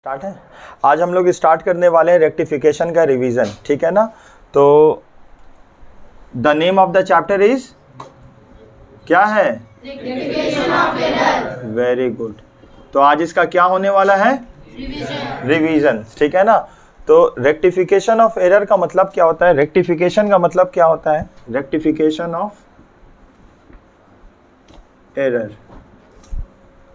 Start है। आज हम लोग स्टार्ट करने वाले हैं रेक्टिफिकेशन का रिवीजन, ठीक है ना। तो the name of the chapter is क्या है? Rectification of error. Very good. तो आज इसका क्या होने वाला है? रिवीजन, ठीक है ना। तो रेक्टिफिकेशन ऑफ एरर का मतलब क्या होता है? रेक्टिफिकेशन का मतलब क्या होता है? Rectification of error,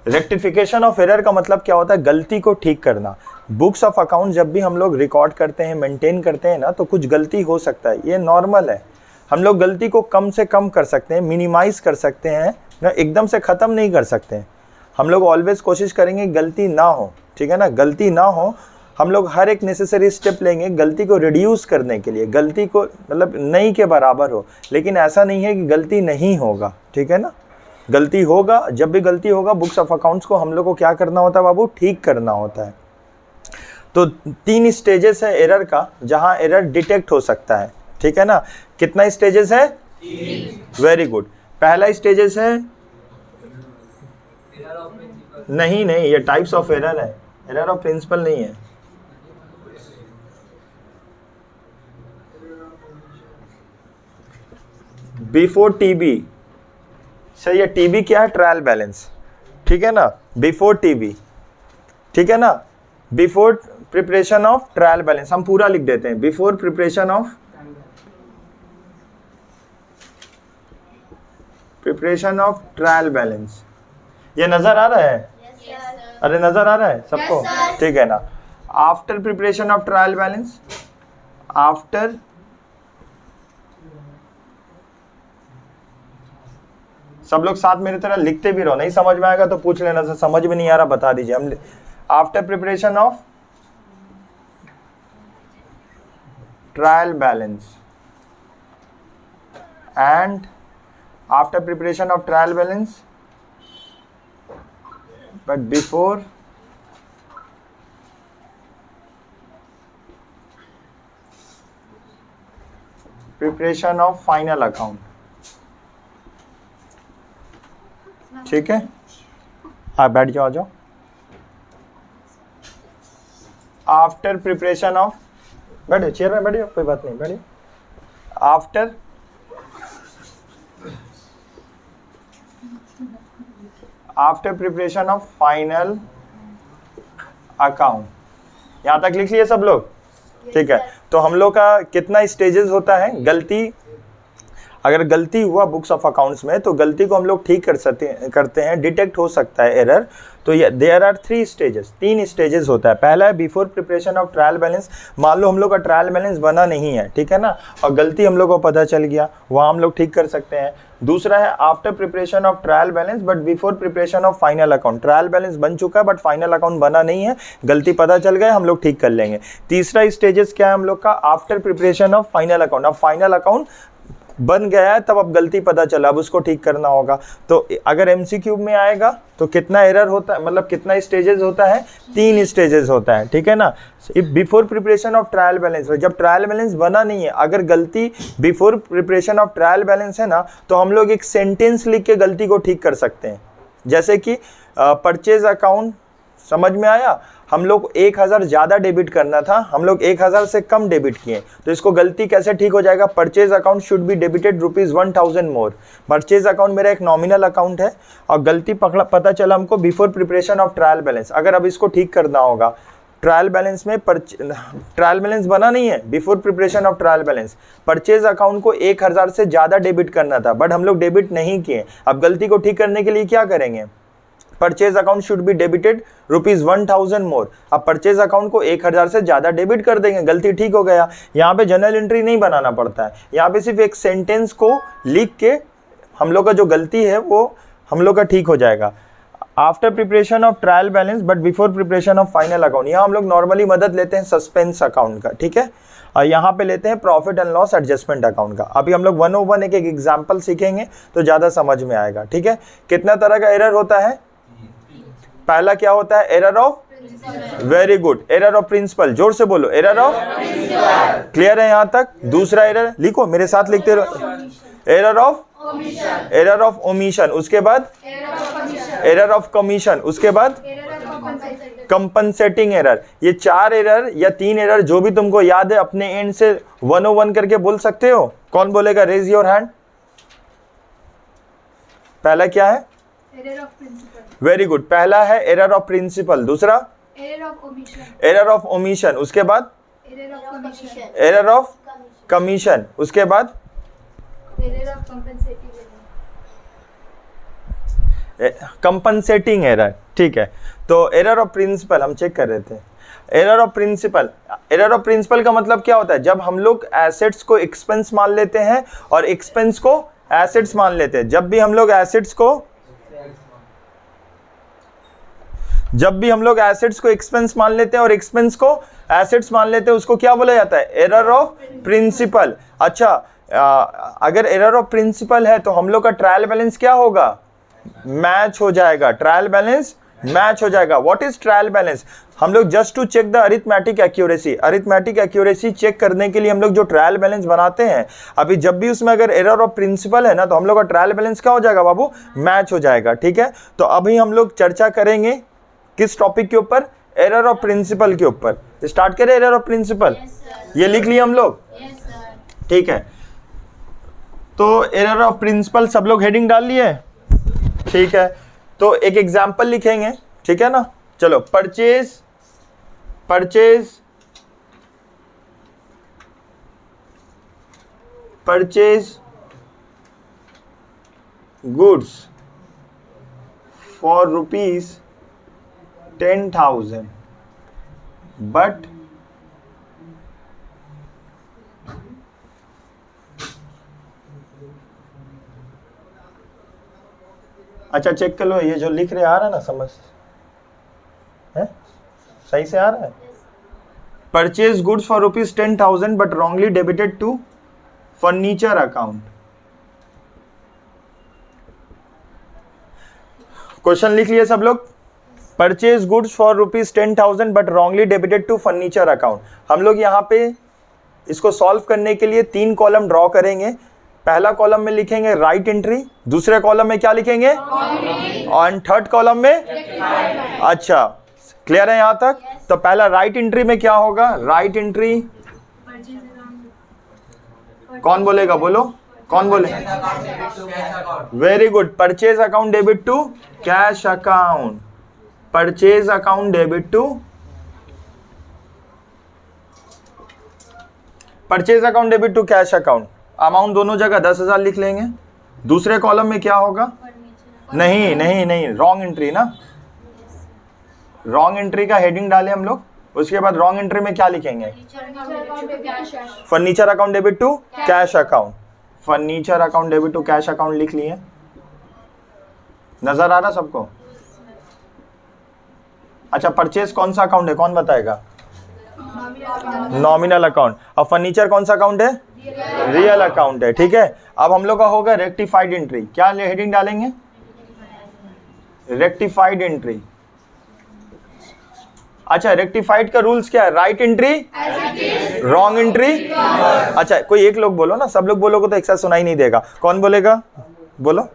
rectification of error का मतलब क्या होता है? गलती को ठीक करना। बुक्स ऑफ अकाउंट जब भी हम लोग रिकॉर्ड करते हैं, मेंटेन करते हैं ना, तो कुछ गलती हो सकता है, ये नॉर्मल है। हम लोग गलती को कम से कम कर सकते हैं, मिनिमाइज कर सकते हैं ना, एकदम से ख़त्म नहीं कर सकते हैं। हम लोग ऑलवेज कोशिश करेंगे गलती ना हो, ठीक है ना, गलती ना हो। हम लोग हर एक नेसेसरी स्टेप लेंगे गलती को रिड्यूस करने के लिए, गलती को मतलब नहीं के बराबर हो। लेकिन ऐसा नहीं है कि गलती नहीं होगा, ठीक है ना, गलती होगा। जब भी गलती होगा बुक्स ऑफ अकाउंट्स को हम लोग को क्या करना होता है बाबू? ठीक करना होता है। तो 3 स्टेजेस है एरर का, जहां एरर डिटेक्ट हो सकता है, ठीक है ना। कितना स्टेजेस है? 3। Very good. पहला स्टेजेस है नहीं, ये टाइप्स ऑफ एरर है, एरर ऑफ प्रिंसिपल नहीं है। बिफोर टीबी, सही है। टीबी क्या है? ट्रायल बैलेंस, ठीक है ना। बिफोर टीबी, ठीक है ना। Before preparation of trial balance, हम पूरा लिख देते हैं। Before preparation of trial balance. ये नजर आ रहा है? अरे नजर आ रहा है सबको? ठीक है ना। After preparation of trial balance, after सब लोग साथ मेरी तरह लिखते भी रहो, नहीं समझ में आएगा तो पूछ लेना, सर समझ में नहीं आ रहा बता दीजिए। हम after preparation of trial balance and after preparation of trial balance but before preparation of final account, ठीक है। आप बैठ जाओ, आ जाओ। आफ्टर प्रिपरेशन ऑफ, बैठो चेयर में बैठिए, कोई बात नहीं, बैठिए। After preparation of final account, यहां तक लिख लिए सब लोग? ठीक है। तो हम लोग का कितना स्टेजेस होता है? गलती, अगर गलती हुआ बुक्स ऑफ अकाउंट्स में तो गलती को हम लोग ठीक करते हैं, डिटेक्ट हो सकता है एरर। तो ये देयर आर 3 स्टेजेस, 3 स्टेजेस होता है। पहला है before preparation of trial balance. मान लो हम लोग का ट्रायल बैलेंस बना नहीं है, ठीक है ना, और गलती हम लोग को पता चल गया, वहाँ हम लोग ठीक कर सकते हैं। दूसरा है after preparation of trial balance but before preparation of final account. Trial balance बन चुका है बट फाइनल अकाउंट बना नहीं है, गलती पता चल गया, हम लोग ठीक कर लेंगे। तीसरा स्टेजेस क्या है हम लोग का? After preparation of final account. अब फाइनल अकाउंट बन गया है, तब अब गलती पता चला, अब उसको ठीक करना होगा। तो अगर एमसीक्यू में आएगा तो कितना एरर होता है, मतलब कितना स्टेजेस होता है? 3 स्टेजेस होता है, ठीक है ना। Before preparation of trial balance, जब ट्रायल बैलेंस बना नहीं है, अगर गलती before preparation of trial balance है ना, तो हम लोग एक सेंटेंस लिख के गलती को ठीक कर सकते हैं। जैसे कि परचेज अकाउंट, समझ में आया? हम लोग 1000 ज़्यादा डेबिट करना था, हम लोग 1000 से कम डेबिट किए, तो इसको गलती कैसे ठीक हो जाएगा? Purchase account should be debited ₹1000 more. Purchase account मेरा एक नॉमिनल अकाउंट है और गलती पता चला हमको before preparation of trial balance. अगर अब इसको ठीक करना होगा, ट्रायल बैलेंस में ट्रायल बैलेंस बना नहीं है, before preparation of trial balance purchase account को 1000 से ज़्यादा डेबिट करना था बट हम लोग डेबिट नहीं किए। अब गलती को ठीक करने के लिए क्या करेंगे? Purchase account should be debited ₹1000 मोर। अब परचेज अकाउंट को 1000 से ज़्यादा डेबिट कर देंगे, गलती ठीक हो गया। यहाँ पे जनरल एंट्री नहीं बनाना पड़ता है, यहाँ पे सिर्फ एक सेंटेंस को लिख के हम लोग का जो गलती है वो हम लोग का ठीक हो जाएगा। After preparation of trial balance but before preparation of final account, यहाँ हम लोग नॉर्मली मदद लेते हैं सस्पेंस अकाउंट का, ठीक है। और यहाँ पे लेते हैं profit and loss adjustment account का। अभी हम लोग 101 एक एग्जाम्पल सीखेंगे तो ज़्यादा समझ में आएगा, ठीक है। कितना तरह का एरर होता है? पहला क्या होता है? Error of, very good, error of principle. जोर से बोलो, एरर ऑफ प्रिंसिपल। क्लियर है यहाँ तक? दूसरा एरर लिखो, मेरे साथ लिखते रहो। एरर ऑफ ओमिशन, उसके बाद एरर ऑफ कमीशन, उसके बाद कंपनसेटिंग एरर। ये 4 एरर या 3 एरर जो भी तुमको याद है अपने एंड से 101 करके बोल सकते हो। कौन बोलेगा? Raise your hand. पहला क्या है? Error of principle. Very good, पहला है एरर ऑफ प्रिंसिपल। दूसरा error of omission. Error of omission. उसके बाद error of commission. Error of commission. उसके बाद error of compensating compensating error. ठीक है, तो एरर ऑफ प्रिंसिपल हम चेक कर रहे थे। Error of principle, error of principle का मतलब क्या होता है? जब हम लोग एसेट्स को एक्सपेंस मान लेते हैं और एक्सपेंस को एसेट्स मान लेते हैं। जब भी हम लोग एसेट्स को एक्सपेंस मान लेते हैं और एक्सपेंस को एसेट्स मान लेते हैं, उसको क्या बोला जाता है? Error of principle. अच्छा, अगर एरर ऑफ प्रिंसिपल है तो हम लोग का ट्रायल बैलेंस क्या होगा? मैच हो जाएगा। ट्रायल बैलेंस मैच हो जाएगा। What is trial balance? हम लोग just to check the arithmetic accuracy, arithmetic accuracy check करने के लिए हम लोग जो ट्रायल बैलेंस बनाते हैं, अभी जब भी उसमें अगर एरर ऑफ प्रिंसिपल है ना, तो हम लोग का ट्रायल बैलेंस क्या हो जाएगा बाबू? मैच हो जाएगा। ठीक है, तो अभी हम लोग चर्चा करेंगे किस टॉपिक के ऊपर? एरर ऑफ प्रिंसिपल के ऊपर। स्टार्ट करें एरर ऑफ प्रिंसिपल। ये लिख लिए हम लोग? ठीक है, तो एरर ऑफ प्रिंसिपल सब लोग हेडिंग डाल लिए? ठीक है, तो एक एग्जाम्पल लिखेंगे। ठीक है ना, चलो। परचेज गुड्स फॉर ₹10,000 बट अच्छा चेक कर लो, ये जो लिख रहे आ रहा है ना, समझ है? सही से आ रहा है? Purchase goods for ₹10,000 but wrongly debited to furniture account. Question लिख लिए सब लोग? Purchase goods for ₹10,000 but wrongly debited to furniture account. हम लोग यहाँ पे इसको सॉल्व करने के लिए 3 कॉलम ड्रॉ करेंगे। पहला कॉलम में लिखेंगे राइट एंट्री, दूसरे कॉलम में क्या लिखेंगे? और थर्ड कॉलम में? अच्छा, क्लियर है यहाँ तक? तो पहला राइट एंट्री में क्या होगा? राइट एंट्री कौन बोलेगा? बोलो, कौन बोले? Very good, purchase account debit to cash account. Purchase account debit to cash account. Amount दोनों जगह 10,000 लिख लेंगे। दूसरे कॉलम में क्या होगा? नहीं, रॉन्ग एंट्री ना। रॉन्ग एंट्री का हेडिंग डाले हम लोग। उसके बाद रॉन्ग एंट्री में क्या लिखेंगे? Furniture account debit to cash account. Furniture account debit to cash account लिख लिए। नजर आ रहा सबको? अच्छा, परचेज कौन सा अकाउंट है? कौन बताएगा? Nominal account. और फर्नीचर कौन सा अकाउंट है? रियल अकाउंट है। ठीक है, अब हम लोग का होगा रेक्टिफाइड एंट्री। क्या हेडिंग डालेंगे? Rectified entry. अच्छा, रेक्टिफाइड का रूल्स क्या है? Right entry, wrong entry. अच्छा, कोई एक लोग बोलो ना, सब लोग बोलोगे तो एक साथ सुनाई नहीं देगा। कौन बोलेगा? बोलो।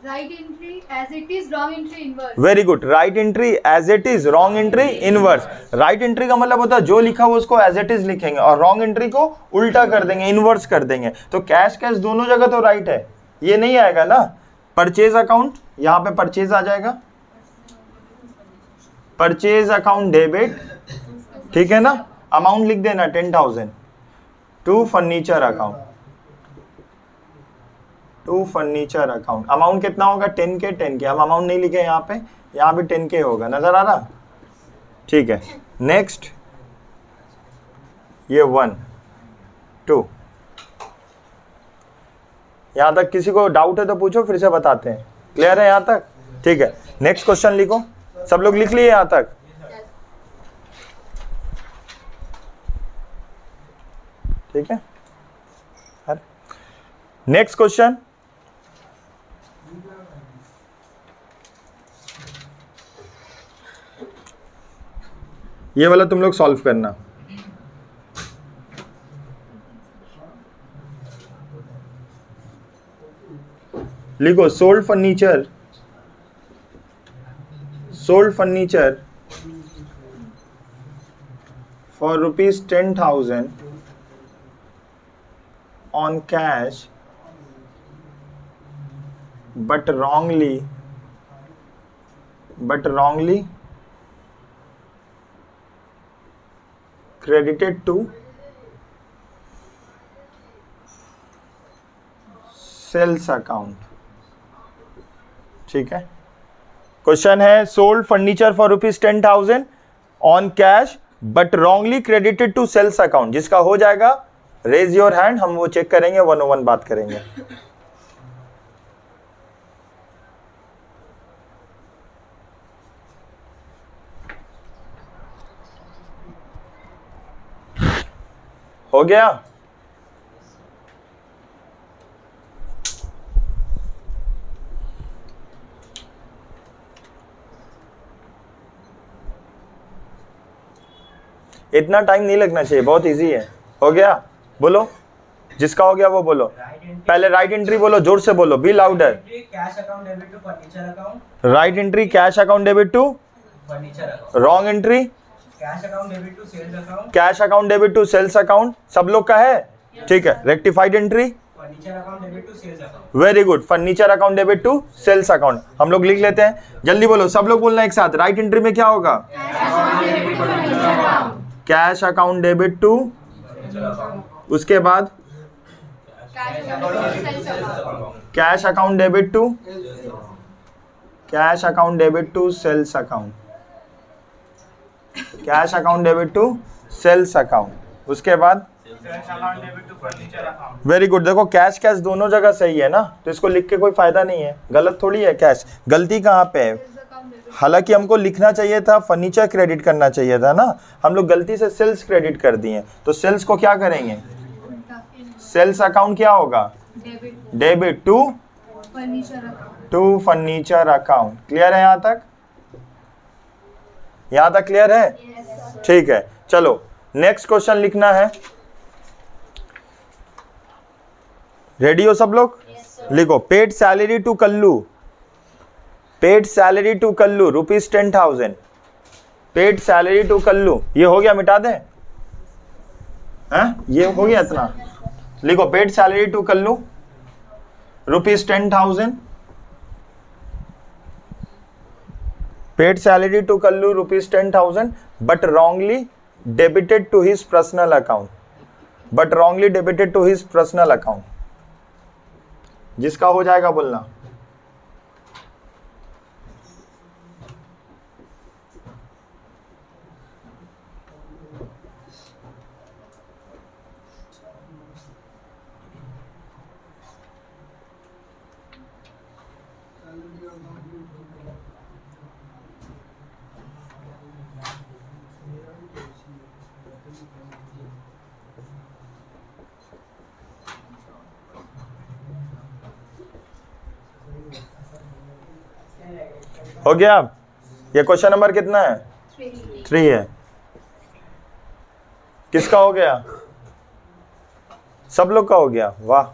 Right entry as it is, wrong entry inverse. Very good, right entry as it is, wrong entry inverse. Right entry का मतलब होता है जो लिखा हुआ उसको एज इट इज लिखेंगे और रॉन्ग एंट्री को उल्टा कर देंगे, इनवर्स कर देंगे। तो कैश दोनों जगह तो राइट है, ये नहीं आएगा ना। परचेज अकाउंट, यहाँ पे परचेज आ जाएगा। परचेज अकाउंट डेबिट, ठीक है ना। अमाउंट लिख देना 10,000 to furniture account. To furniture account amount कितना होगा? 10K। हम अमाउंट नहीं लिखे यहाँ पे, यहाँ भी 10K होगा। नजर आ रहा? ठीक है, नेक्स्ट ये 1 2। यहाँ तक किसी को डाउट है तो पूछो, फिर से बताते हैं। क्लियर है यहाँ तक? ठीक है, नेक्स्ट क्वेश्चन लिखो। सब लोग लिख लिए यहाँ तक? ठीक है, नेक्स्ट क्वेश्चन। ये वाला तुम लोग सॉल्व करना। लिखो sold furniture for rupees 10,000 on cash but wrongly credited to sales account. ठीक है, क्वेश्चन है sold furniture for rupees 10,000 on cash but wrongly credited to sales account. जिसका हो जाएगा रेज योर हैंड, हम वो चेक करेंगे, 101 बात करेंगे। हो गया? इतना टाइम नहीं लगना चाहिए, बहुत इजी है। हो गया? बोलो, जिसका हो गया वो बोलो। पहले राइट एंट्री बोलो, जोर से बोलो, be louder. Cash account debit to furniture account. Right entry cash account debit to furniture account. Wrong entry cash account debit to sales account. Cash account debit to sales account. सब लोग का है? ठीक है। Rectified entry furniture account debit to sales account. Very good, furniture account debit to sales account. हम लोग लिख लेते हैं, जल्दी बोलो, सब लोग बोलना एक साथ। राइट एंट्री में क्या होगा? कैश अकाउंट डेबिट टू, उसके बाद cash account debit to sales account. Cash account debit to sales account, उसके बाद वेरी गुड। देखो कैश कैश दोनों जगह सही है ना, तो इसको लिख के कोई फायदा नहीं है, गलत थोड़ी है। कैश गलती कहाँ पे है? हालांकि हमको लिखना चाहिए था फर्नीचर क्रेडिट करना चाहिए था ना, हम लोग गलती से सेल्स क्रेडिट कर दिए। तो सेल्स को क्या करेंगे? सेल्स अकाउंट क्या होगा? Debit to furniture account. Clear है यहाँ तक? यहाँ तक क्लियर है? ठीक है, चलो नेक्स्ट क्वेश्चन लिखना है। रेडी हो सब लोग? लिखो, paid salary to Kallu, paid salary to Kallu rupees 10,000। Paid salary to Kallu, ये हो गया, मिटा दें? ये हो गया इतना। लिखो, paid salary to Kallu rupees 10,000। Paid salary to Kallu rupees 10,000 but wrongly debited to his personal account. But wrongly debited to his personal account. जिसका हो जाएगा बोलना। हो गया? ये क्वेश्चन नंबर कितना है? 3 है। किसका हो गया? सब लोग का हो गया, वाह।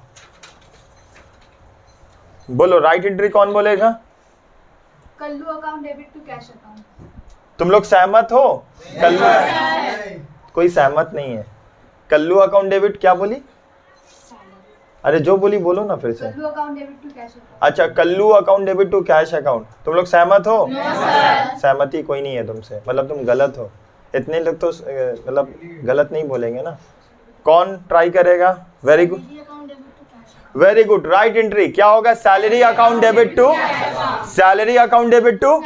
बोलो, राइट एंट्री कौन बोलेगा? Kallu account debit to cash account. तुम लोग सहमत हो? कल्लू, कोई सहमत नहीं है। कल्लू अकाउंट डेबिट क्या बोली? अरे जो बोली बोलो ना फिर से। Kallu account debit to cash account. अच्छा, Kallu account debit to cash account. तुम लोग सहमत हो? सहमति कोई नहीं है तुमसे, मतलब तुम गलत हो। इतने लोग तो मतलब गलत नहीं बोलेंगे ना। कौन ट्राई करेगा? Very good, very good. Right entry क्या होगा? Salary account debit to, salary account debit to,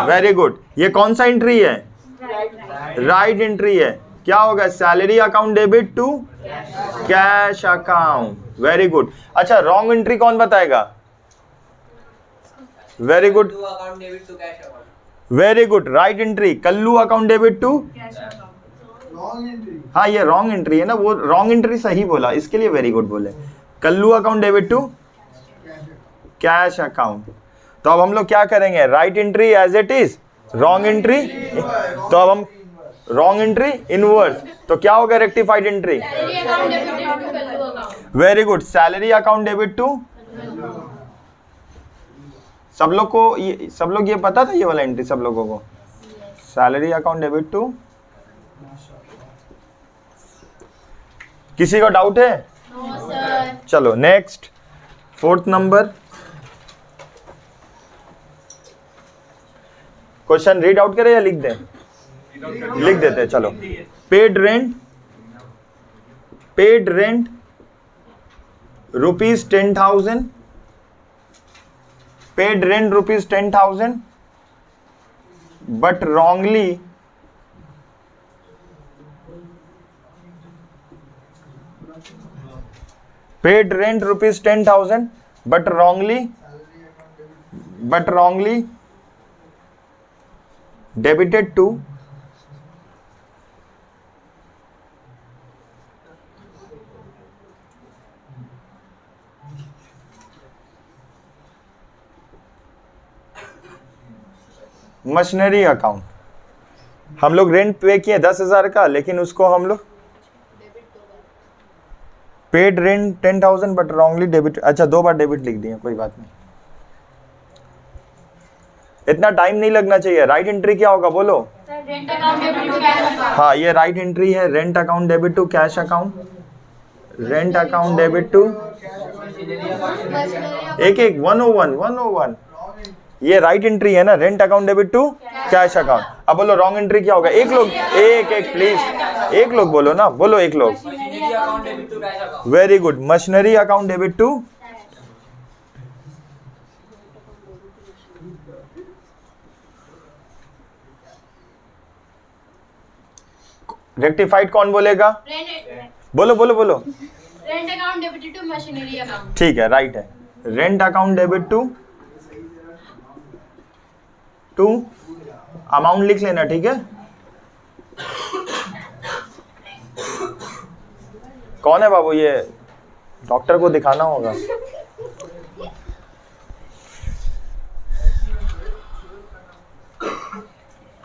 very good. ये कौन सा एंट्री है? राइट एंट्री है। क्या होगा? Salary account debit to cash account, very good. अच्छा, रॉन्ग एंट्री कौन बताएगा? Very good, very good. Right entry Kallu account debit to, हाँ ये रॉन्ग एंट्री है ना, वो रॉन्ग एंट्री सही बोला, इसके लिए वेरी गुड बोले। Kallu account debit to cash account. तो अब हम लोग क्या करेंगे? Right entry as it is, wrong entry, तो अब हम रॉन्ग एंट्री इनवर्स, तो क्या होगा? Rectified entry, very good. Salary account debit to, सब लोग को ये, सब लोग ये पता था ये वाला एंट्री सब लोगों को? सैलरी अकाउंट डेबिट टू किसी को डाउट है? No, sir. चलो next, 4th number question read out करें या लिख दें? लिख देते हैं, चलो। Paid rent rupees 10,000, paid rent rupees 10,000 but wrongly paid rent rupees 10,000 but wrongly debited to machinery account. हम लोग रेंट पे किए 10,000 का, लेकिन उसको हम लोग paid rent 10,000 but wrongly debit, अच्छा 2 बार डेबिट लिख दिए, कोई बात नहीं, इतना टाइम नहीं लगना चाहिए। राइट एंट्री क्या होगा बोलो? Rent account debit to cash account. हाँ, ये राइट एंट्री है। Rent account debit to cash account, rent account debit to एक 101 ये राइट एंट्री है ना, rent account debit to cash account. अब बोलो रॉन्ग एंट्री क्या होगा? एक लोग एक प्लीज, एक लोग बोलो ना, बोलो एक लोग। Very good, machinery account debit to rectified कौन बोलेगा? बोलो बोलो बोलो। Rent account debited to machinery account. ठीक है, राइट है। Rent account debit to amount लिख लेना, ठीक है। कौन है बाबू? ये डॉक्टर को दिखाना होगा।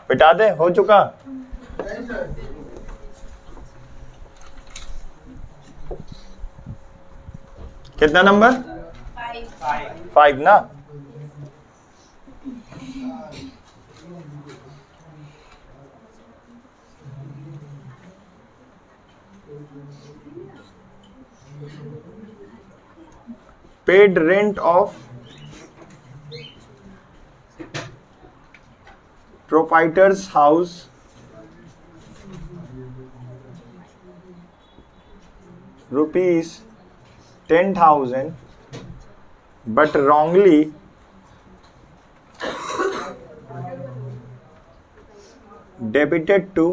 बिठा दे, हो चुका। कितना नंबर? 5 ना। Paid rent of proprietor's house rupees 10,000 but wrongly debited to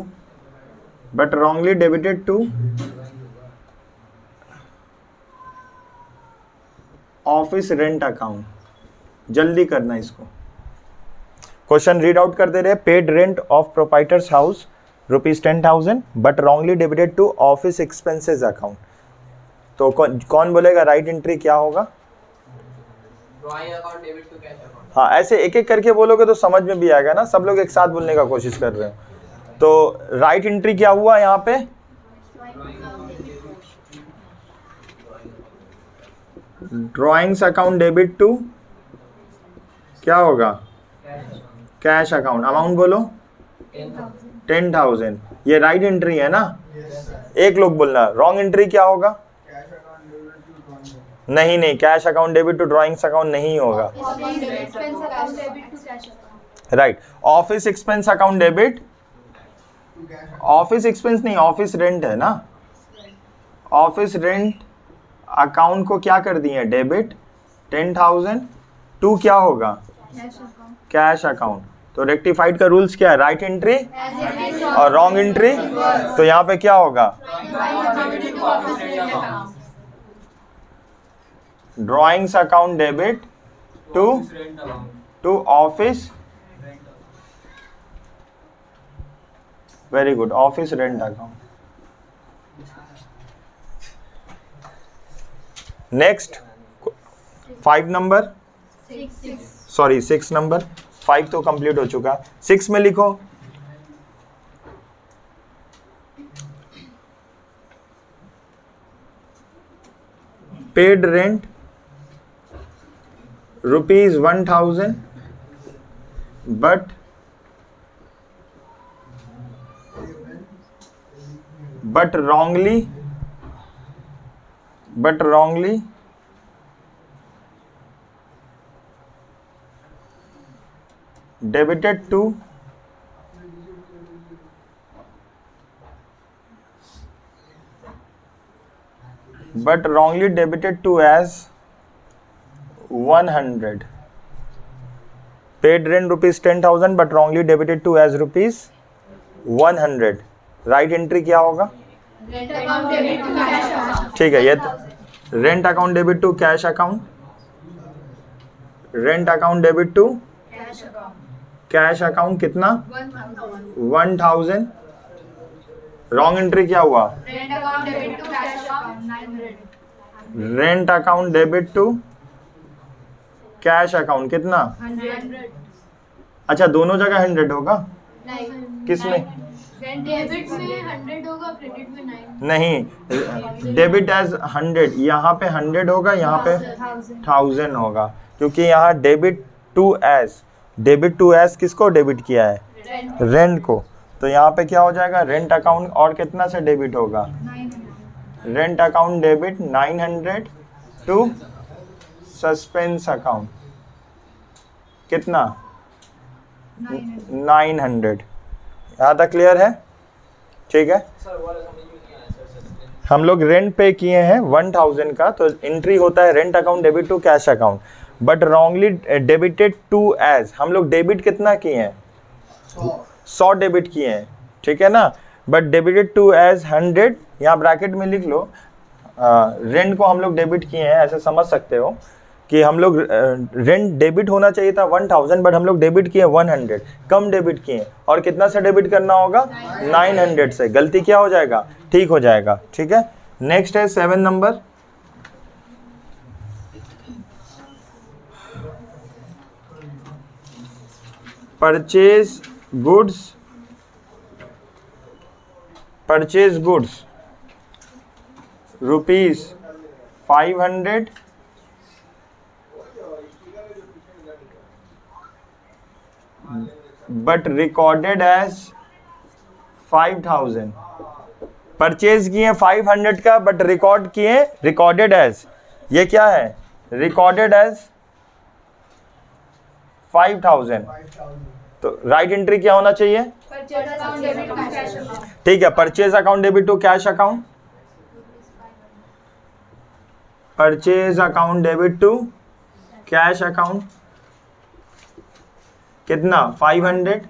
office rent account. जल्दी करना इसको। क्वेश्चन रीड आउट कर दे रहे। Paid rent of proprietor's house rupees 10,000 but wrongly debited to office expenses account. तो कौन बोलेगा राइट एंट्री क्या होगा? हाँ, ऐसे एक एक करके बोलोगे तो समझ में भी आएगा ना। सब लोग एक साथ बोलने का कोशिश कर रहे हो। तो राइट एंट्री क्या हुआ यहाँ पे? ड्रॉइंग्स अकाउंट डेबिट टू क्या होगा? Cash account. अमाउंट बोलो 10,000। ये राइट एंट्री है ना। एक लोग बोलना रॉन्ग एंट्री क्या होगा? नहीं, cash account debit to drawings account नहीं होगा। Right, office expense account debit, office expense नहीं, ऑफिस रेंट है ना। ऑफिस रेंट अकाउंट को क्या कर दिए? डेबिट 10,000 टू क्या होगा? Cash account. तो रेक्टिफाइड का रूल्स क्या है? राइट एंट्री और रॉन्ग एंट्री। तो यहाँ पे क्या होगा? Drawings account debit to office, very good, office rent account. Next 5 number, sorry 6 number. 5 तो कंप्लीट हो चुका। 6 में लिखो paid rent rupees 1,000 but wrongly but wrongly debited to as 100. Paid rent rupees 10,000 but wrongly debited to as rupees 100. Right entry क्या होगा? Rent account debit to cash account. ठीक है, ये rent account debit to cash account, rent account debit to Cash account. Cash account कितना? 1,000. 1000. Wrong entry क्या हुआ? Rent account debit to cash account 900. Rent account debit to cash account कितना? 100. अच्छा, दोनों जगह 100 होगा? नहीं. किसमें? डेबिट में 100 होगा, क्रेडिट में 9. नहीं, डेबिट एज 100, यहाँ पे 100 होगा, यहाँ पे 1000 होगा, क्योंकि यहाँ डेबिट टू एज किसको डेबिट किया है? रेंट को। तो यहाँ पे क्या हो जाएगा? रेंट अकाउंट और कितना से डेबिट होगा? 900. Rent account debit 900 to suspense account कितना? 900. यहाँ तक क्लियर है? ठीक है, हम लोग रेंट पे किए हैं 1000 का, तो एंट्री होता है rent account debit to cash account, but wrongly debited to as, हम लोग डेबिट कितना किए हैं? 100 डेबिट किए हैं, ठीक है ना, बट डेबिटेड टू एज 100, यहाँ ब्रैकेट में लिख लो। रेंट को हम लोग डेबिट किए हैं, ऐसे समझ सकते हो कि हम लोग रेंट डेबिट होना चाहिए था 1000, बट हम लोग डेबिट किए 100, कम डेबिट किए, और कितना से डेबिट करना होगा? 900 से। गलती क्या हो जाएगा? ठीक हो जाएगा, ठीक है। नेक्स्ट है 7 number, purchase goods rupees 500 but recorded as 5000। Purchase किए 500 का, बट रिकॉर्डेड एज, ये क्या है? Recorded as 5000। तो राइट एंट्री क्या होना चाहिए? Purchase account debit to cash account. ठीक है, purchase account debit to cash account, purchase account debit to cash account कितना? 500।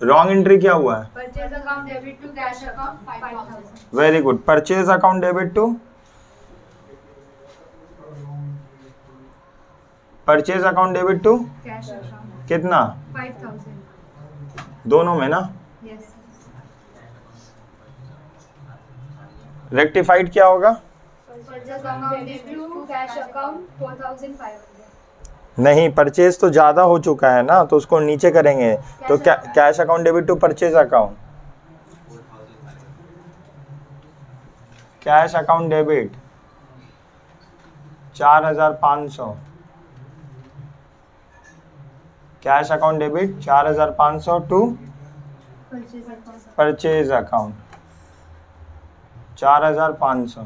रॉन्ग एंट्री क्या हुआ है? Purchase account debit to cash account 5,000. Very good, purchase account debit to Cash account कितना? 5,000. दोनों में ना? Yes. रेक्टिफाइड क्या होगा? Purchase account debit to cash account 4,500. नहीं, परचेज तो ज़्यादा हो चुका है ना, तो उसको नीचे करेंगे, तो क्या? Cash account debit to purchase account, cash account debit 4500, cash account debit 4500 to Purchase account. Purchase account 4500।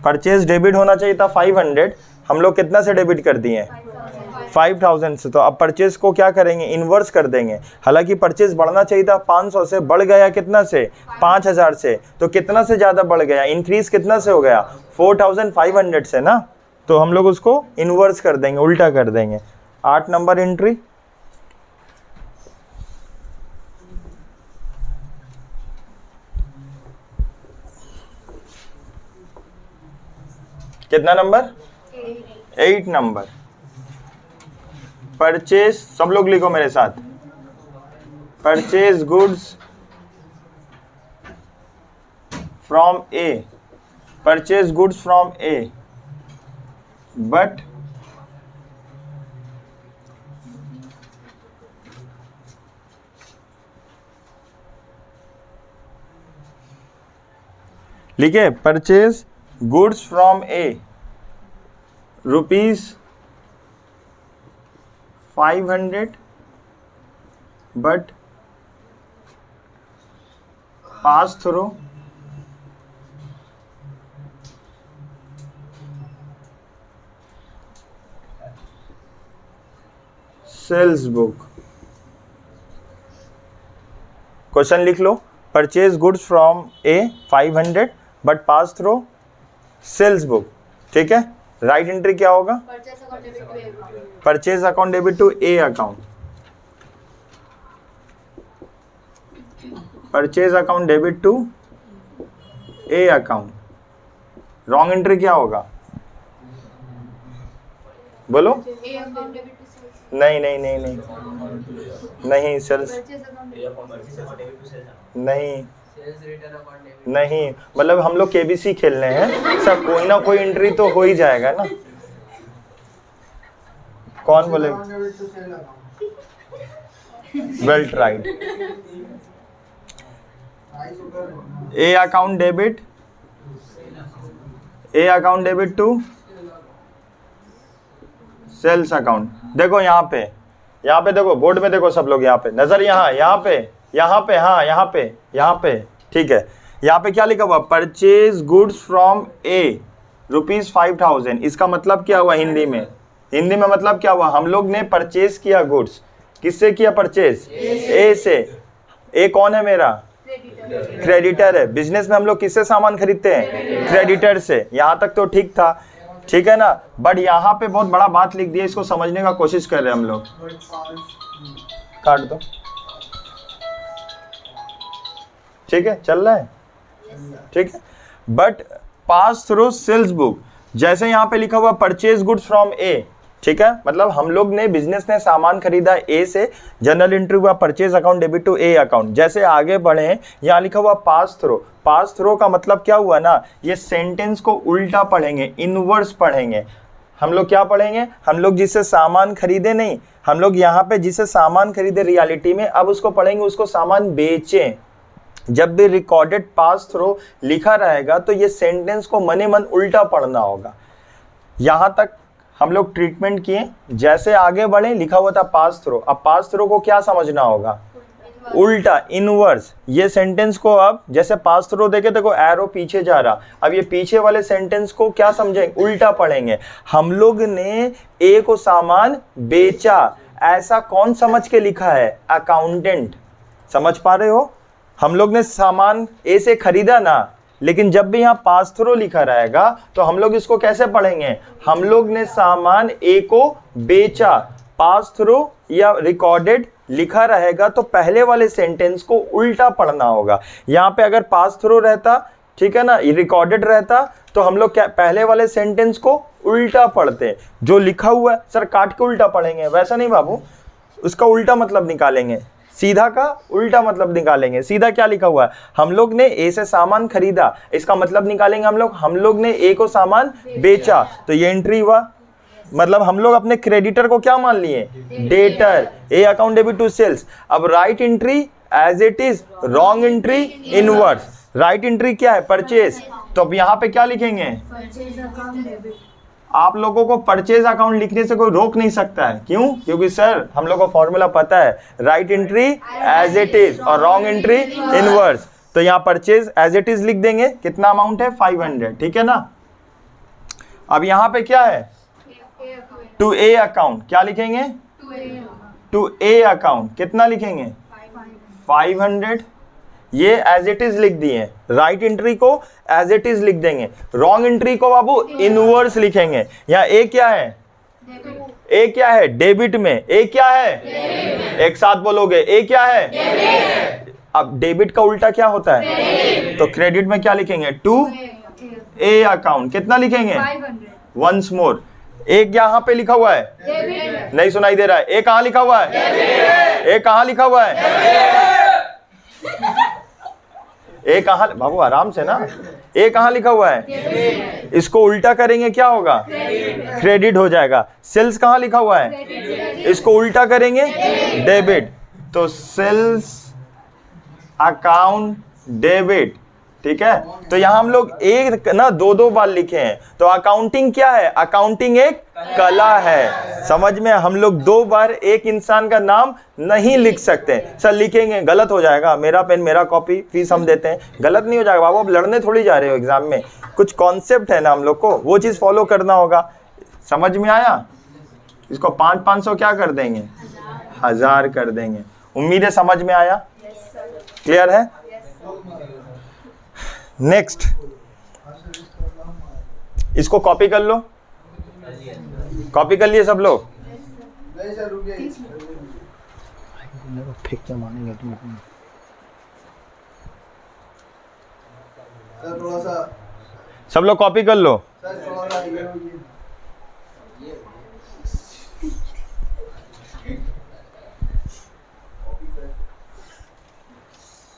Purchase debit होना चाहिए था 500, हम लोग कितना से डेबिट कर दिए? 5000 से। तो अब परचेज को क्या करेंगे? इन्वर्स कर देंगे। हालांकि परचेज बढ़ना चाहिए था 500 से, बढ़ गया कितना से? 5000 से। तो कितना से ज़्यादा बढ़ गया? इंक्रीज कितना से हो गया? 4500 से ना, तो हम लोग उसको इन्वर्स कर देंगे, उल्टा कर देंगे। 8 नंबर एंट्री, कितना नंबर? 8 नंबर, परचेज, सब लोग लिखो मेरे साथ, purchase goods from A, purchase goods from A but लिखे, purchase goods from A ₹500 but pass through sales book. Question लिख लो, purchase goods from A 500 but pass through sales book. ठीक है, राइट एंट्री क्या होगा? Purchase account debit to A account. Purchase account debit to A account. Wrong entry क्या होगा? बोलो। नहीं नहीं नहीं नहीं नहीं, सेल्स नहीं नहीं, मतलब हम लोग केबीसी खेल रहे हैं सब, कोई ना कोई एंट्री तो हो ही जाएगा ना। कौन बोलेगा? Well tried. A account debit, A account debit to sales account. देखो यहाँ पे देखो, बोर्ड में देखो सब लोग, यहाँ पे नजर, यहाँ पे, हाँ यहाँ पे। ठीक है, यहाँ पे क्या लिखा हुआ? परचेज गुड्स फ्रॉम ए ₹5000। इसका मतलब क्या हुआ हिंदी में? हिंदी में मतलब क्या हुआ? हम लोग ने परचेज किया गुड्स, किससे किया परचेज? ए से। ए कौन है मेरा? क्रेडिटर है। बिजनेस में हम लोग किससे सामान खरीदते हैं? क्रेडिटर से। यहाँ तक तो ठीक था, ठीक है ना। बट यहाँ पे बहुत बड़ा बात लिख दिया, इसको समझने का कोशिश कर रहे हैं हम लोग। काट दो, ठीक है, चल रहा है, ठीक है। But pass through sales book, जैसे यहाँ पे लिखा हुआ परचेज गुड्स फ्रॉम ए, ठीक है, मतलब हम लोग ने, बिजनेस ने सामान खरीदा ए से, जनरल एंट्री हुआ purchase account debit to A account. जैसे आगे बढ़े, यहाँ लिखा हुआ पास थ्रू। पास थ्रू का मतलब क्या हुआ ना, ये सेंटेंस को उल्टा पढ़ेंगे, इनवर्स पढ़ेंगे। हम लोग क्या पढ़ेंगे? हम लोग जिससे सामान खरीदे नहीं, हम लोग यहाँ पे जिससे सामान खरीदे रियलिटी में, अब उसको पढ़ेंगे उसको सामान बेचें। जब भी रिकॉर्डेड पास थ्रू लिखा रहेगा तो ये सेंटेंस को मने मन उल्टा पढ़ना होगा। यहाँ तक हम लोग ट्रीटमेंट किए। जैसे आगे बढ़े, लिखा हुआ था पास थ्रू, अब पास थ्रू को क्या समझना होगा? उल्टा, इनवर्स। ये सेंटेंस को अब जैसे पास थ्रू देखे, देखो एरो पीछे जा रहा, अब ये पीछे वाले सेंटेंस को क्या समझेंगे? उल्टा पढ़ेंगे। हम लोग ने ए को सामान बेचा, ऐसा कौन समझ के लिखा है? अकाउंटेंट। समझ पा रहे हो? हम लोग ने सामान ए से खरीदा ना, लेकिन जब भी यहाँ पास थ्रू लिखा रहेगा तो हम लोग इसको कैसे पढ़ेंगे? हम लोग ने सामान ए को बेचा। पास थ्रू या रिकॉर्डेड लिखा रहेगा तो पहले वाले सेंटेंस को उल्टा पढ़ना होगा। यहाँ पे अगर पास थ्रू रहता, ठीक है ना, रिकॉर्डेड रहता, तो हम लोग क्या पहले वाले सेंटेंस को उल्टा पढ़ते। जो लिखा हुआ है सर काट के उल्टा पढ़ेंगे, वैसा नहीं बाबू, उसका उल्टा मतलब निकालेंगे, सीधा का उल्टा मतलब निकालेंगे। सीधा क्या लिखा हुआ है? हम लोग ने ए से सामान खरीदा, इसका मतलब निकालेंगे हम लोग ने ए को सामान बेचा, तो ये एंट्री हुआ। मतलब हम लोग अपने क्रेडिटर को क्या मान लिए? Debtor. A account debit to sales. अब right entry as it is, wrong entry inverse. Right entry क्या है? परचेज। तो अब यहाँ पे क्या लिखेंगे? आप लोगों को परचेज अकाउंट लिखने से कोई रोक नहीं सकता है। क्यों? क्योंकि सर हम लोग को फॉर्मूला पता है, right entry as it is और रॉन्ग एंट्री इनवर्स। तो यहाँ परचेज एज इट इज लिख देंगे। कितना अमाउंट है? 500, ठीक है ना। अब यहाँ पे क्या है? To A account. क्या लिखेंगे? To A account. कितना लिखेंगे? 500। ये एज इट इज लिख दिए। राइट एंट्री को एज इट इज लिख देंगे, रॉन्ग एंट्री को बाबू इनवर्स लिखेंगे। यहाँ ए क्या है? ए क्या है? डेबिट में। ए क्या है? एक साथ बोलोगे, ए क्या है? अब डेबिट का उल्टा क्या होता है? तो क्रेडिट में क्या लिखेंगे? To A account. कितना लिखेंगे? 1 मोर। एक यहाँ पे लिखा हुआ है, नहीं सुनाई दे रहा है? ए कहाँ लिखा हुआ है? ए कहाँ लिखा हुआ है? ए कहाँ? बाबू आराम से ना। ए कहाँ लिखा हुआ है? इसको उल्टा करेंगे क्या होगा? क्रेडिट हो जाएगा। सेल्स कहाँ लिखा हुआ है? इसको उल्टा करेंगे डेबिट। तो सेल्स अकाउंट डेबिट, ठीक है। तो यहाँ हम लोग एक ना दो बार लिखे हैं। तो अकाउंटिंग क्या है? अकाउंटिंग एक कला है। समझ में? हम लोग 2 बार एक इंसान का नाम नहीं लिख सकते। सर लिखेंगे, गलत हो जाएगा। मेरा पेन मेरा कॉपी, फीस हम देते हैं। गलत नहीं हो जाएगा बाबू, अब लड़ने थोड़ी जा रहे हो एग्जाम में। कुछ कॉन्सेप्ट है ना हम लोग को, वो चीज़ फॉलो करना होगा। समझ में आया? इसको 500 क्या कर देंगे? 1000 कर देंगे। उम्मीद है समझ में आया, क्लियर है। नेक्स्ट, इसको कॉपी कर लो, कॉपी कर लिए सब लोग। फेंक के मानेंगे तुम। थोड़ा सा सब लोग कॉपी कर लो।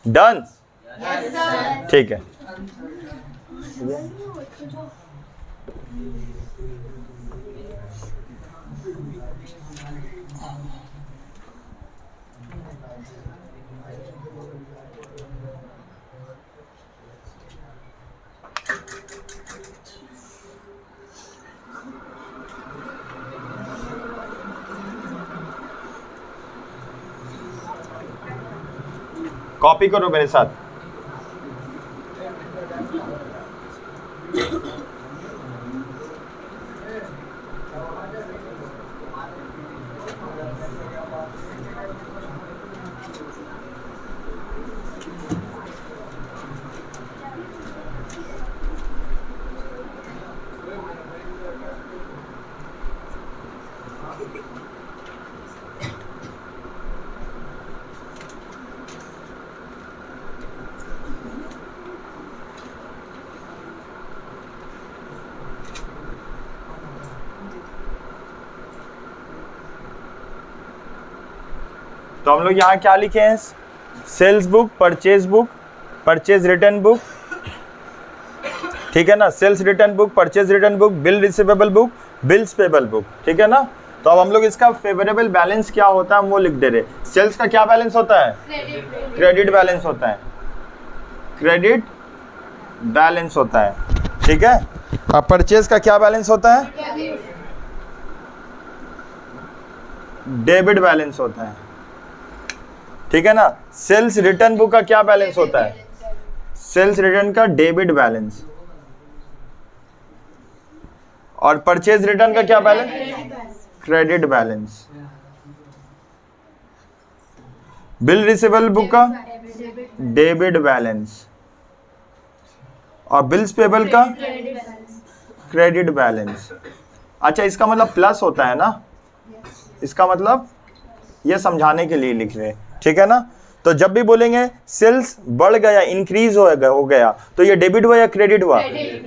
डन, ठीक है। कॉपी करो मेरे साथ। तो हम लोग यहाँ क्या लिखे हैं? Sales book, purchase book, purchase return book, ठीक है ना। Sales return book, purchase return book, bill receivable book, bills payable book, ठीक है ना। तो अब हम लोग इसका फेवरेबल बैलेंस क्या होता है हम वो लिख दे रहे। सेल्स का क्या बैलेंस होता है? क्रेडिट बैलेंस होता है, क्रेडिट बैलेंस होता है, ठीक है। अब परचेज का क्या बैलेंस होता है? डेबिट बैलेंस होता है, ठीक है ना। सेल्स रिटर्न बुक का क्या बैलेंस होता है? सेल्स रिटर्न का डेबिट बैलेंस। और परचेज रिटर्न का क्या balance? Credit balance. Bill receivable book का डेबिट बैलेंस। और बिल्स पेबल का क्रेडिट बैलेंस। अच्छा, इसका मतलब प्लस होता है ना, इसका मतलब ये समझाने के लिए लिख रहे हैं, ठीक है ना। तो जब भी बोलेंगे सेल्स बढ़ गया, इंक्रीज हो गया, तो ये डेबिट हुआ या क्रेडिट हुआ?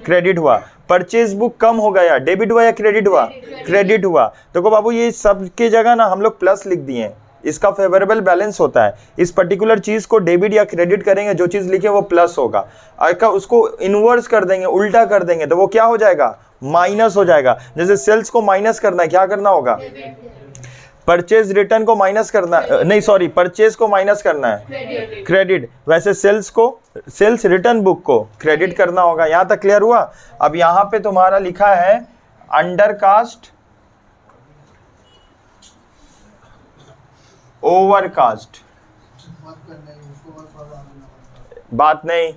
क्रेडिट हुआ। परचेज बुक कम हो गया, डेबिट हुआ या क्रेडिट हुआ? क्रेडिट हुआ। देखो बाबू, ये सब की जगह ना हम लोग प्लस लिख दिए हैं, इसका फेवरेबल बैलेंस होता है। इस पर्टिकुलर चीज को डेबिट या क्रेडिट करेंगे, जो चीज लिखे वो प्लस होगा। अगर उसको इनवर्स कर देंगे, उल्टा कर देंगे, तो वो क्या हो जाएगा? माइनस हो जाएगा। जैसे सेल्स को माइनस करना है, क्या करना होगा? परचेज रिटर्न को माइनस करना, नहीं सॉरी, परचेज को माइनस करना है, क्रेडिट। वैसे सेल्स को, सेल्स रिटर्न बुक को क्रेडिट करना होगा। यहां तक क्लियर हुआ? अब यहां पे तुम्हारा लिखा है अंडर कास्ट, ओवर कास्ट, बात नहीं।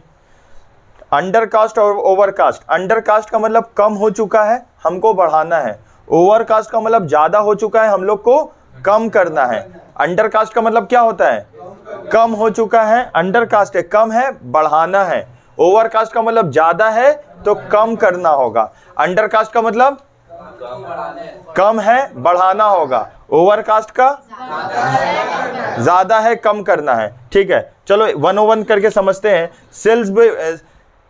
अंडर कास्ट और ओवर कास्ट। अंडर कास्ट का मतलब कम हो चुका है, हमको बढ़ाना है। ओवर कास्ट का मतलब ज्यादा हो चुका है, हम लोग को कम करना है। अंडर कास्ट का मतलब क्या होता है? कम हो चुका है, अंडर कास्ट है, कम है, बढ़ाना है। ओवर कास्ट का मतलब ज्यादा है तो कम करना होगा। अंडर कास्ट का मतलब कम है, बढ़ाना होगा। ओवर कास्ट का ज्यादा है, कम करना है, ठीक है। चलो 101 करके समझते हैं।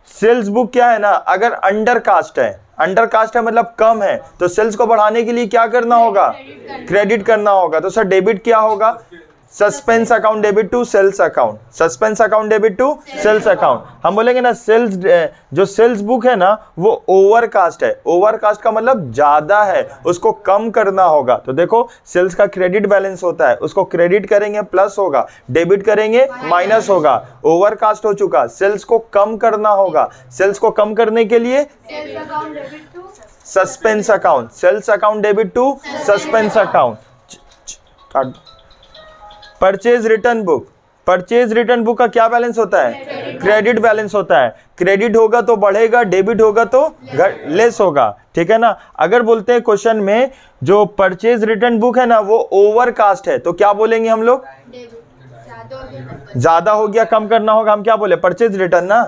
सेल्स बुक क्या है ना, अगर अंडर कास्ट है, अंडर कास्ट है मतलब कम है, तो सेल्स को बढ़ाने के लिए क्या करना होगा? क्रेडिट करना होगा। तो सर डेबिट क्या होगा? Suspense account debit to sales account, suspense account debit to sales account. हम बोलेंगे ना सेल्स, जो सेल्स बुक है ना वो ओवर कास्ट है। ओवर कास्ट का मतलब ज्यादा है, उसको कम करना होगा। तो देखो सेल्स का क्रेडिट बैलेंस होता है, उसको क्रेडिट करेंगे प्लस होगा, डेबिट करेंगे माइनस होगा। ओवर कास्ट हो चुका, सेल्स को कम करना होगा। सेल्स को कम करने के लिए suspense account, sales account debit to suspense account. Purchase return book, purchase return book का क्या बैलेंस होता है? क्रेडिट बैलेंस होता है। क्रेडिट होगा तो बढ़ेगा, डेबिट होगा तो लेस होगा, ठीक है ना। अगर बोलते हैं क्वेश्चन में जो परचेज रिटर्न बुक है ना वो ओवरकास्ट है, तो क्या बोलेंगे हम लोग? ज्यादा हो गया, कम करना होगा, हम क्या बोले? परचेज रिटर्न ना।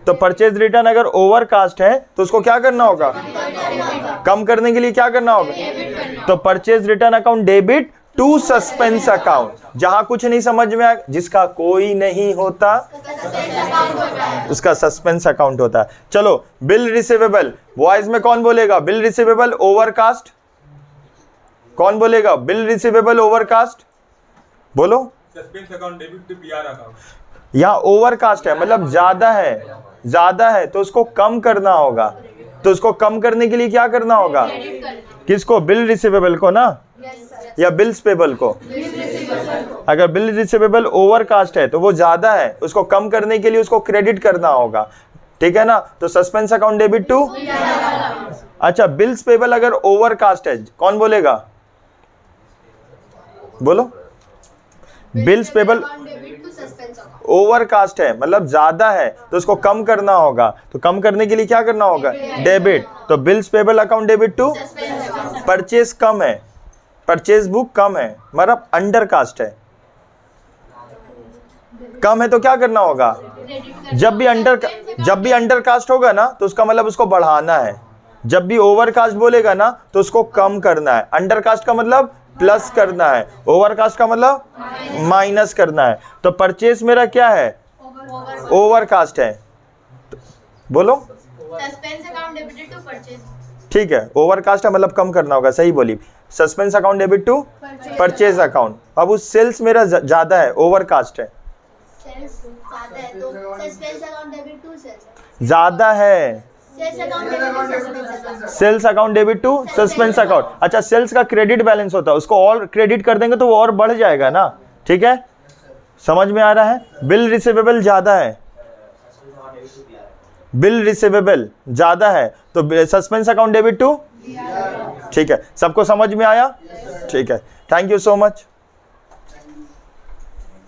तो परचेज रिटर्न अगर ओवरकास्ट है तो उसको क्या करना होगा? कम करने के लिए क्या करना होगा? तो purchase return account debit to suspense account. जहां कुछ नहीं समझ में आया, जिसका कोई नहीं होता उसका सस्पेंस अकाउंट होता है। चलो, बिल रिसीवेबल, वॉइस में कौन बोलेगा? बिल रिसीवेबल ओवरकास्ट, कौन बोलेगा? बिल रिसीवेबल ओवरकास्ट बोलो। Suspense account debit to PR account. यहाँ ओवरकास्ट है मतलब ज्यादा है, ज्यादा है तो उसको कम करना होगा। तो उसको कम करने के लिए क्या करना होगा? किसको? बिल रिसीवेबल को ना, या बिल्स पेबल को? अगर बिल रिसीवेबल ओवरकास्ट है तो वो ज्यादा है, उसको कम करने के लिए उसको क्रेडिट करना होगा, ठीक है ना। तो सस्पेंस अकाउंट डेबिट टू, अच्छा बिल्स पेबल अगर ओवरकास्ट है, कौन बोलेगा? बोलो। बिल्स पेबल ओवरकास्ट है मतलब ज्यादा है तो उसको कम करना होगा, तो कम करने के लिए क्या करना होगा? डेबिट। तो bills payable account debit to, purchase कम है, परचेज बुक कम है मतलब अंडर कास्ट है, कम है तो क्या करना होगा? जब भी अंडर कास्ट होगा ना तो उसका मतलब उसको बढ़ाना है, जब भी ओवर कास्ट बोलेगा ना तो उसको कम करना है। अंडर कास्ट का मतलब प्लस करना है, ओवर कास्ट का मतलब माइनस करना है। तो परचेज मेरा क्या है? ओवर कास्ट है, बोलो। Suspense account debited to purchase, ठीक है, ओवरकास्ट है मतलब कम करना होगा, सही बोली। Suspense account debit to purchase account. अब उस सेल्स मेरा ज्यादा है, ओवरकास्ट है, सेल्स ज्यादा है तो suspense account debit to sales, ज्यादा है sales account debit sales account debit to suspense account. अच्छा, सेल्स का क्रेडिट बैलेंस होता है, उसको और क्रेडिट कर देंगे तो वो और बढ़ जाएगा ना, ठीक है, समझ में आ रहा है। बिल रिसीवेबल ज्यादा है, बिल रिसीवेबल ज्यादा है तो सस्पेंस अकाउंट डेबिट टू, ठीक है, सबको समझ में आया? ठीक है, थैंक यू सो मच।